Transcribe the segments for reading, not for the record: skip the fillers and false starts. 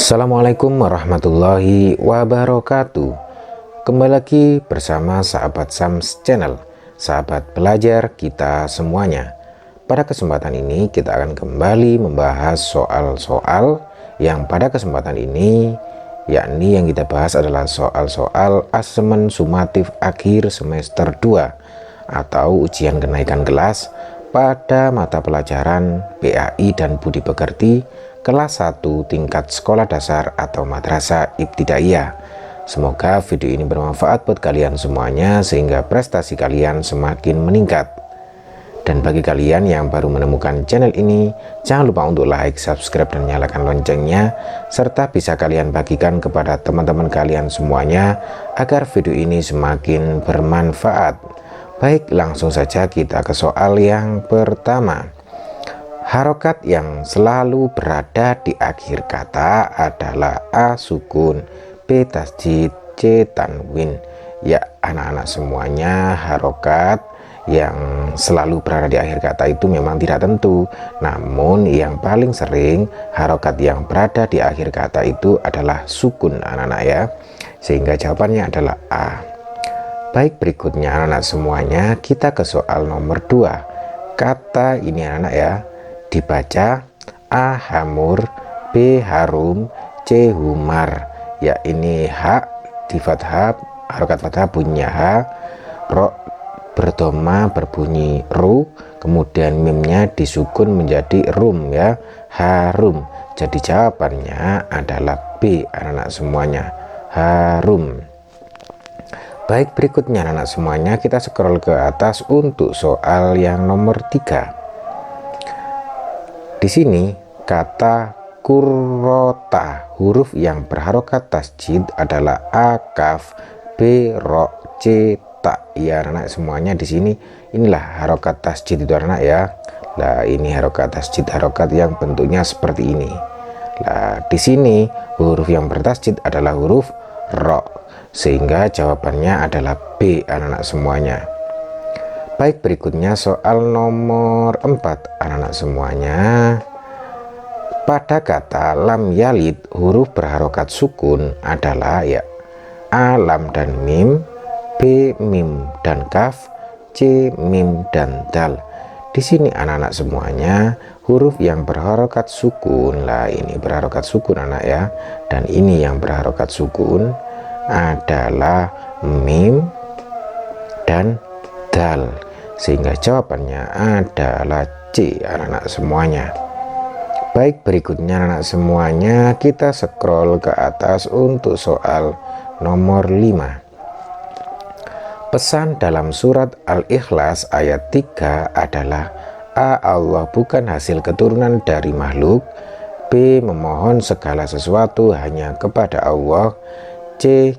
Assalamualaikum warahmatullahi wabarakatuh. Kembali lagi bersama sahabat Sams Channel, sahabat belajar kita semuanya. Pada kesempatan ini kita akan kembali membahas soal-soal yang pada kesempatan ini yakni yang kita bahas adalah soal-soal asesmen sumatif akhir semester 2 atau ujian kenaikan kelas pada mata pelajaran PAI dan Budi Pekerti kelas 1 tingkat sekolah dasar atau madrasah ibtidaiyah. Semoga video ini bermanfaat buat kalian semuanya sehingga prestasi kalian semakin meningkat. Dan bagi kalian yang baru menemukan channel ini, jangan lupa untuk like, subscribe, dan nyalakan loncengnya, serta bisa kalian bagikan kepada teman-teman kalian semuanya agar video ini semakin bermanfaat. Baik, langsung saja kita ke soal yang pertama. Harokat yang selalu berada di akhir kata adalah A sukun, B tasjid, C tanwin. Ya anak-anak semuanya, harokat yang selalu berada di akhir kata itu memang tidak tentu. Namun yang paling sering harokat yang berada di akhir kata itu adalah sukun anak-anak ya. Sehingga jawabannya adalah A. Baik, berikutnya anak-anak semuanya kita ke soal nomor 2. Kata ini anak-anak ya dibaca A hamur, B harum, C humar. Ya ini hak di fathah, harokat fathah bunyinya ha, ro berdoma berbunyi ru, kemudian mimnya disukun menjadi rum ya, harum. Jadi jawabannya adalah B anak-anak semuanya, harum. Baik, berikutnya anak-anak semuanya kita scroll ke atas untuk soal yang nomor 3. Di sini kata kurrota, huruf yang berharokat tasjid adalah A kaf, B ro, C ta. Ya anak semuanya di sini inilah harokat tasjid itu anak ya. Nah ini harokat tasjid, harokat yang bentuknya seperti ini. Nah di sini huruf yang bertasjid adalah huruf ro, sehingga jawabannya adalah B anak-anak semuanya. Baik, berikutnya soal nomor 4 anak-anak semuanya. Pada kata lam yalid, huruf berharokat sukun adalah ya A lam dan mim, B mim dan kaf, C mim dan dal. Di sini anak-anak semuanya huruf yang berharokat sukun, lah ini berharokat sukun anak ya, dan ini yang berharokat sukun adalah mim dan dal, sehingga jawabannya adalah C anak-anak semuanya. Baik, berikutnya anak semuanya kita scroll ke atas untuk soal nomor 5. Pesan dalam surat Al-Ikhlas ayat 3 adalah A. Allah bukan hasil keturunan dari makhluk, B. Memohon segala sesuatu hanya kepada Allah, C.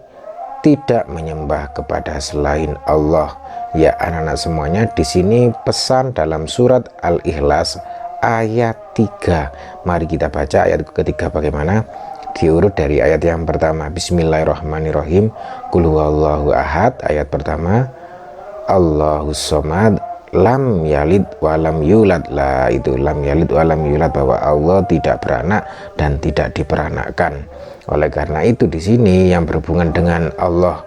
Tidak menyembah kepada selain Allah. Ya anak-anak semuanya, di sini pesan dalam surat Al-Ikhlas ayat 3. Mari kita baca ayat ketiga bagaimana. Diurut dari ayat yang pertama. Bismillahirrahmanirrahim. Qul huwallahu ahad. Ayat pertama. Allahus somad. Lam yalid walam yulad. Lah itu lam yalid walam yulad, bahwa Allah tidak beranak dan tidak diperanakkan. Oleh karena itu di sini yang berhubungan dengan Allah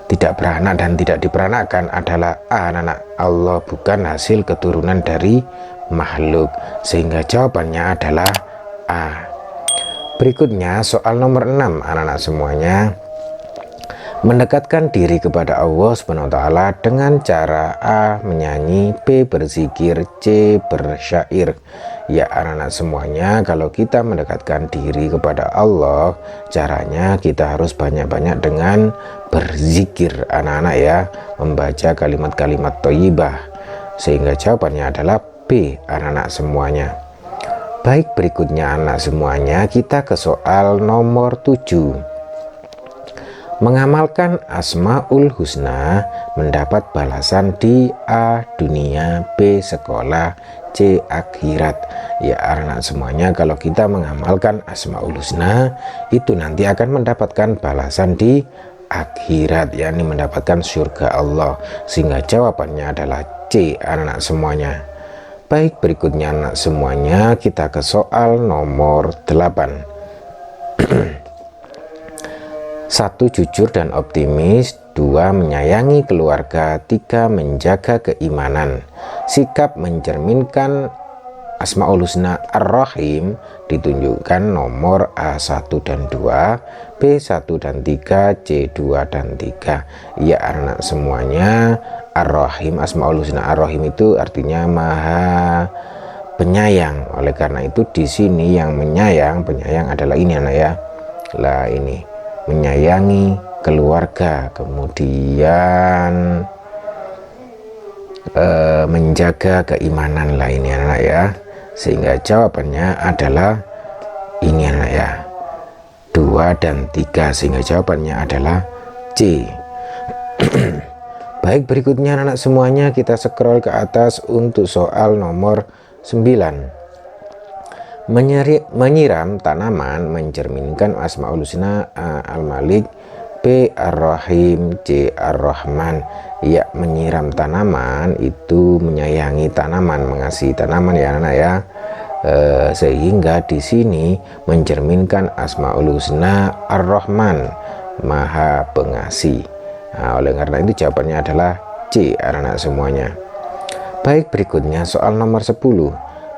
tidak beranak dan tidak diperanakkan adalah A anak-anak. Allah bukan hasil keturunan dari makhluk, sehingga jawabannya adalah A. Berikutnya soal nomor 6 anak-anak semuanya. Mendekatkan diri kepada Allah SWT dengan cara A. menyanyi, B. berzikir, C. bersyair. Ya anak-anak semuanya, kalau kita mendekatkan diri kepada Allah, caranya kita harus banyak-banyak dengan berzikir anak-anak ya, membaca kalimat-kalimat thayyibah, sehingga jawabannya adalah B anak-anak semuanya. Baik, berikutnya anak semuanya kita ke soal nomor 7. Mengamalkan Asmaul Husna mendapat balasan di A. dunia, B. sekolah, C. akhirat. Ya anak semuanya, kalau kita mengamalkan Asmaul Husna itu nanti akan mendapatkan balasan di akhirat, yakni mendapatkan surga Allah, sehingga jawabannya adalah C anak semuanya. Baik, berikutnya anak semuanya kita ke soal nomor 8. 1. Jujur dan optimis. 2. Menyayangi keluarga. 3. Menjaga keimanan. Sikap mencerminkan Asmaul Husna Ar-Rahim ditunjukkan nomor A1 dan 2, B1 dan 3, C2 dan 3. Ya anak semuanya, Ar-Rahim, Asmaul Husna Ar-Rahim itu artinya maha penyayang. Oleh karena itu di sini yang penyayang adalah ini anak ya. Lah ini menyayangi keluarga, kemudian menjaga keimanan lah ini anak ya, sehingga jawabannya adalah ini anak ya, 2 dan 3, sehingga jawabannya adalah C. Baik, berikutnya anak semuanya kita scroll ke atas untuk soal nomor 9. Menyiram tanaman mencerminkan Asmaul Husna. A. Al-Malik, B. Ar-Rahim, C. Ar-Rahman. Ya, menyiram tanaman itu menyayangi tanaman, mengasihi tanaman ya anak ya. Sehingga di sini mencerminkan Asmaul Husna Ar-Rahman, maha pengasih. Nah, oleh karena itu jawabannya adalah C anak-anak semuanya. Baik, berikutnya soal nomor 10.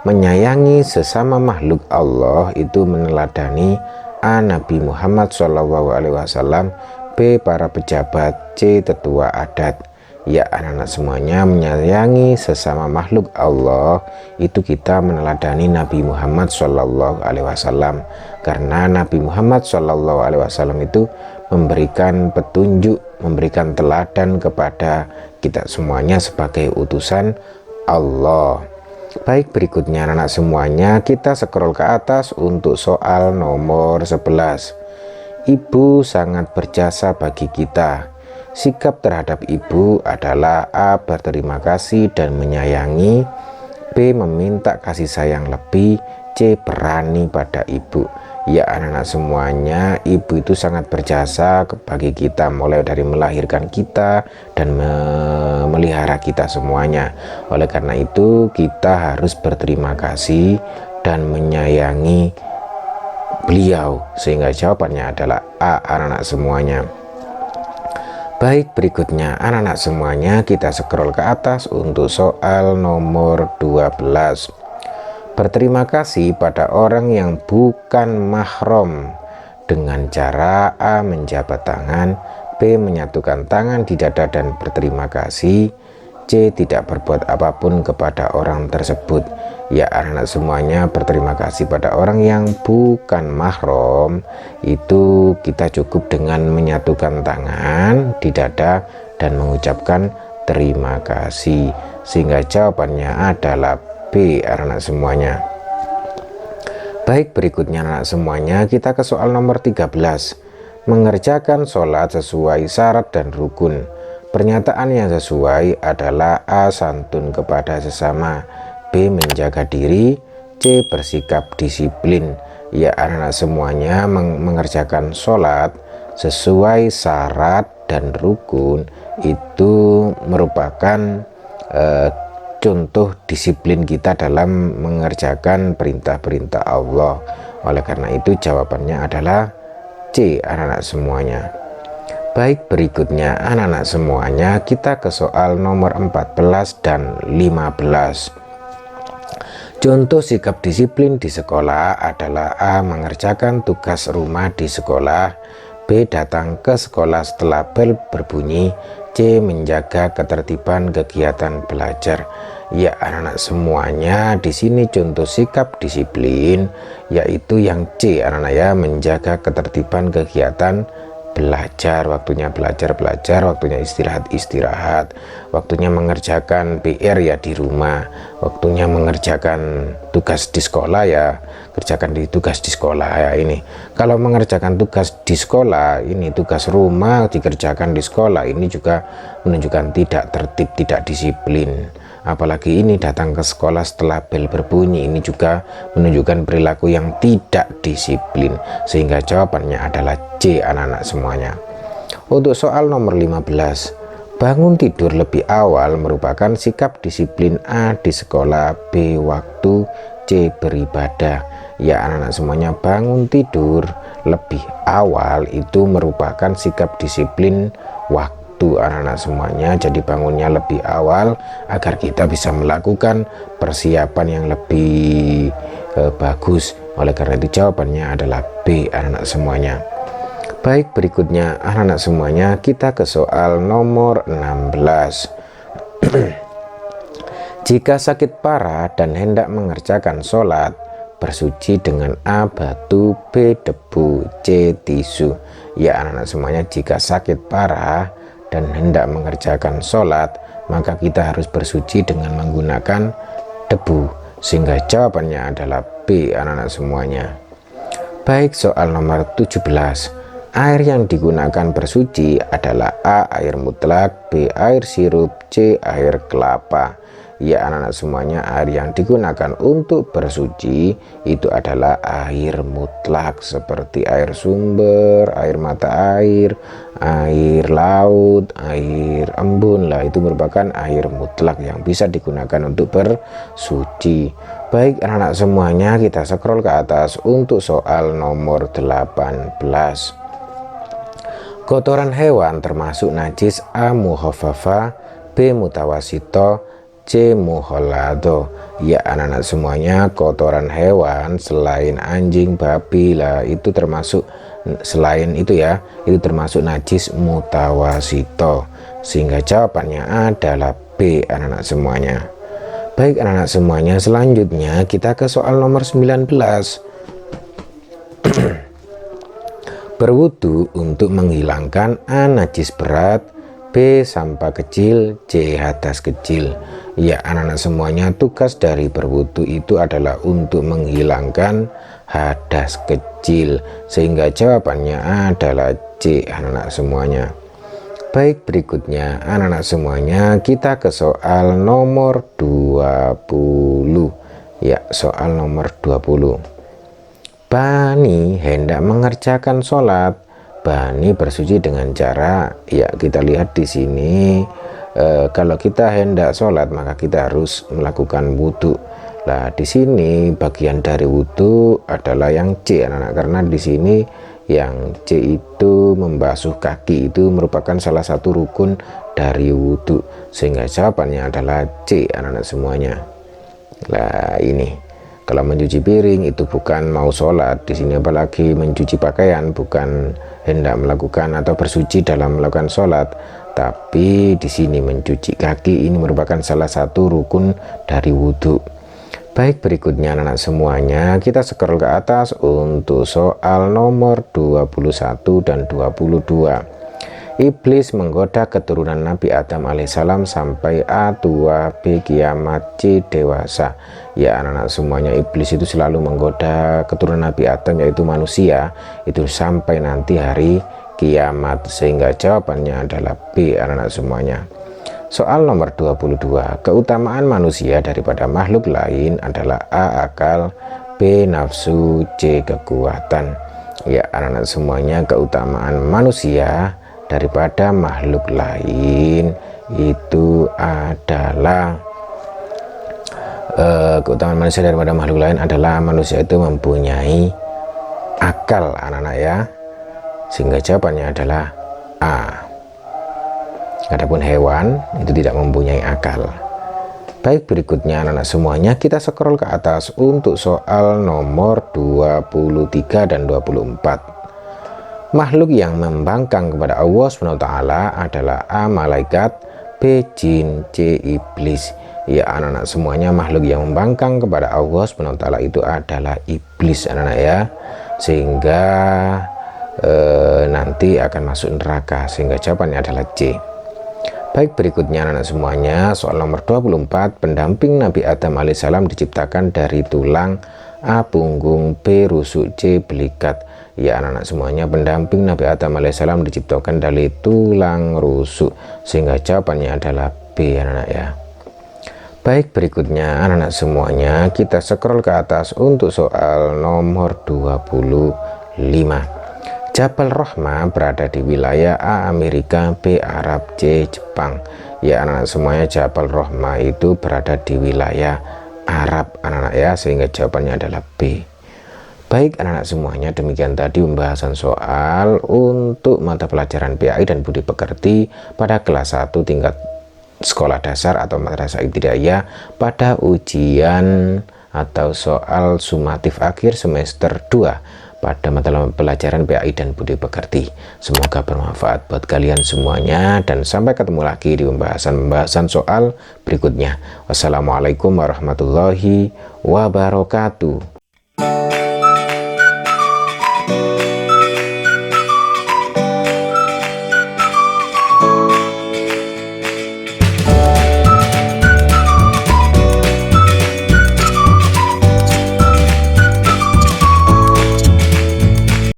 Menyayangi sesama makhluk Allah itu meneladani A. Nabi Muhammad SAW, B. Para pejabat, C. Tetua adat. Ya anak-anak semuanya, menyayangi sesama makhluk Allah itu kita meneladani Nabi Muhammad SAW, karena Nabi Muhammad SAW itu memberikan petunjuk, memberikan teladan kepada kita semuanya sebagai utusan Allah. Baik, berikutnya anak semuanya kita scroll ke atas untuk soal nomor 11. Ibu sangat berjasa bagi kita. Sikap terhadap ibu adalah A. Berterima kasih dan menyayangi, B. Meminta kasih sayang lebih, C. Berani pada ibu. Ya anak-anak semuanya, ibu itu sangat berjasa bagi kita, mulai dari melahirkan kita dan memelihara kita semuanya. Oleh karena itu kita harus berterima kasih dan menyayangi beliau, sehingga jawabannya adalah A anak-anak semuanya. Baik, berikutnya anak-anak semuanya kita scroll ke atas untuk soal nomor 12. Berterima kasih pada orang yang bukan mahram dengan cara A. Menjabat tangan, B. Menyatukan tangan di dada dan berterima kasih, C. Tidak berbuat apapun kepada orang tersebut. Ya anak-anak semuanya, berterima kasih pada orang yang bukan mahram itu kita cukup dengan menyatukan tangan di dada dan mengucapkan terima kasih, sehingga jawabannya adalah B anak-anak semuanya. Baik, berikutnya anak semuanya kita ke soal nomor 13. Mengerjakan sholat sesuai syarat dan rukun. Pernyataan yang sesuai adalah A. Santun kepada sesama, B. Menjaga diri, C. Bersikap disiplin. Ya anak-anak semuanya, mengerjakan sholat sesuai syarat dan rukun itu merupakan contoh disiplin kita dalam mengerjakan perintah-perintah Allah. Oleh karena itu jawabannya adalah C anak-anak semuanya. Baik, berikutnya anak-anak semuanya kita ke soal nomor 14 dan 15. Contoh sikap disiplin di sekolah adalah A. Mengerjakan tugas rumah di sekolah, B. Datang ke sekolah setelah bel berbunyi, C. Menjaga ketertiban kegiatan belajar. Ya anak-anak semuanya, di sini contoh sikap disiplin yaitu yang C anak-anak ya, menjaga ketertiban kegiatan belajar. Waktunya belajar, waktunya istirahat, waktunya mengerjakan PR ya di rumah, waktunya mengerjakan tugas di sekolah ya, kerjakan tugas di sekolah ya. Ini kalau mengerjakan tugas di sekolah, ini tugas rumah dikerjakan di sekolah, ini juga menunjukkan tidak tertib, tidak disiplin. Apalagi ini datang ke sekolah setelah bel berbunyi, ini juga menunjukkan perilaku yang tidak disiplin, sehingga jawabannya adalah C anak-anak semuanya. Untuk soal nomor 15, bangun tidur lebih awal merupakan sikap disiplin A. Di sekolah, B. Waktu, C. beribadah. Ya anak-anak semuanya, bangun tidur lebih awal itu merupakan sikap disiplin waktu anak-anak semuanya. Jadi bangunnya lebih awal agar kita bisa melakukan persiapan yang lebih bagus. Oleh karena itu jawabannya adalah B anak-anak semuanya. Baik, berikutnya anak-anak semuanya kita ke soal nomor 16. Jika sakit parah dan hendak mengerjakan sholat, bersuci dengan A. batu, B. debu, C. tisu. Ya anak-anak semuanya, jika sakit parah dan hendak mengerjakan sholat, maka kita harus bersuci dengan menggunakan debu, sehingga jawabannya adalah B anak-anak semuanya. Baik, soal nomor 17. Air yang digunakan bersuci adalah A. air mutlak, B. air sirup, C. air kelapa. Ya anak-anak semuanya, air yang digunakan untuk bersuci itu adalah air mutlak, seperti air sumber, air mata air laut, air embun lah, itu merupakan air mutlak yang bisa digunakan untuk bersuci. Baik anak-anak semuanya, kita scroll ke atas untuk soal nomor 18. Kotoran hewan termasuk najis A. mukhaffafa, B. mutawasito, C. muholado. Ya anak-anak semuanya, kotoran hewan selain anjing, babi lah, itu termasuk, selain itu ya, itu termasuk najis mutawasito, sehingga jawabannya adalah B anak-anak semuanya. Baik anak-anak semuanya, selanjutnya kita ke soal nomor 19. Berwudu untuk menghilangkan A. najis berat, B. sampah kecil, C. hadas kecil. Ya anak-anak semuanya, tugas dari berwudu itu adalah untuk menghilangkan hadas kecil, sehingga jawabannya adalah C anak-anak semuanya. Baik, berikutnya anak-anak semuanya kita ke soal nomor 20. Ya, soal nomor 20. Bani hendak mengerjakan sholat. Bani bersuci dengan cara, ya kita lihat di sini, kalau kita hendak sholat maka kita harus melakukan wudhu. Nah di sini bagian dari wudhu adalah yang C anak-anak, karena di sini yang C itu membasuh kaki, itu merupakan salah satu rukun dari wudhu, sehingga jawabannya adalah C anak-anak semuanya. Nah ini kalau mencuci piring itu bukan mau sholat, di sini apalagi mencuci pakaian bukan hendak melakukan atau bersuci dalam melakukan sholat, tapi di sini mencuci kaki ini merupakan salah satu rukun dari wudhu. Baik, berikutnya anak-anak semuanya kita scroll ke atas untuk soal nomor 21 dan 22. Iblis menggoda keturunan Nabi Adam alaihissalam sampai A. tua, B. kiamat, C. dewasa. Ya anak-anak semuanya, iblis itu selalu menggoda keturunan Nabi Adam, yaitu manusia, itu sampai nanti hari kiamat, sehingga jawabannya adalah B anak-anak semuanya. Soal nomor 22. Keutamaan manusia daripada makhluk lain adalah A. akal, B. nafsu, C. kekuatan. Ya anak-anak semuanya, keutamaan manusia daripada makhluk lain itu adalah keutamaan manusia daripada makhluk lain adalah manusia itu mempunyai akal anak-anak ya, sehingga jawabannya adalah A. Adapun hewan itu tidak mempunyai akal. Baik, berikutnya anak-anak semuanya kita scroll ke atas untuk soal nomor 23 dan 24. Makhluk yang membangkang kepada Allah SWT adalah A. malaikat, B. jin, C. iblis. Ya anak-anak semuanya, makhluk yang membangkang kepada Allah SWT itu adalah iblis anak-anak ya, sehingga nanti akan masuk neraka, sehingga jawabannya adalah C. Baik, berikutnya anak-anak semuanya soal nomor 24. Pendamping Nabi Adam alaihissalam diciptakan dari tulang, A. punggung, B. rusuk, C. belikat. Ya anak-anak semuanya, pendamping Nabi Adam alaihissalam diciptakan dari tulang rusuk, sehingga jawabannya adalah B anak-anak ya. Baik, berikutnya anak-anak semuanya kita scroll ke atas untuk soal nomor 25. Jabal Rahmah berada di wilayah A. Amerika, B. Arab, C. Jepang. Ya anak-anak semuanya, Jabal Rahmah itu berada di wilayah Arab anak-anak ya, sehingga jawabannya adalah B. Baik anak-anak semuanya, demikian tadi pembahasan soal untuk mata pelajaran PAI dan budi pekerti pada kelas 1 tingkat sekolah dasar atau madrasah ibtidaiyah pada ujian atau soal sumatif akhir semester 2 pada mata pelajaran PAI dan budi pekerti. Semoga bermanfaat buat kalian semuanya, dan sampai ketemu lagi di pembahasan soal berikutnya. Wassalamualaikum warahmatullahi wabarakatuh.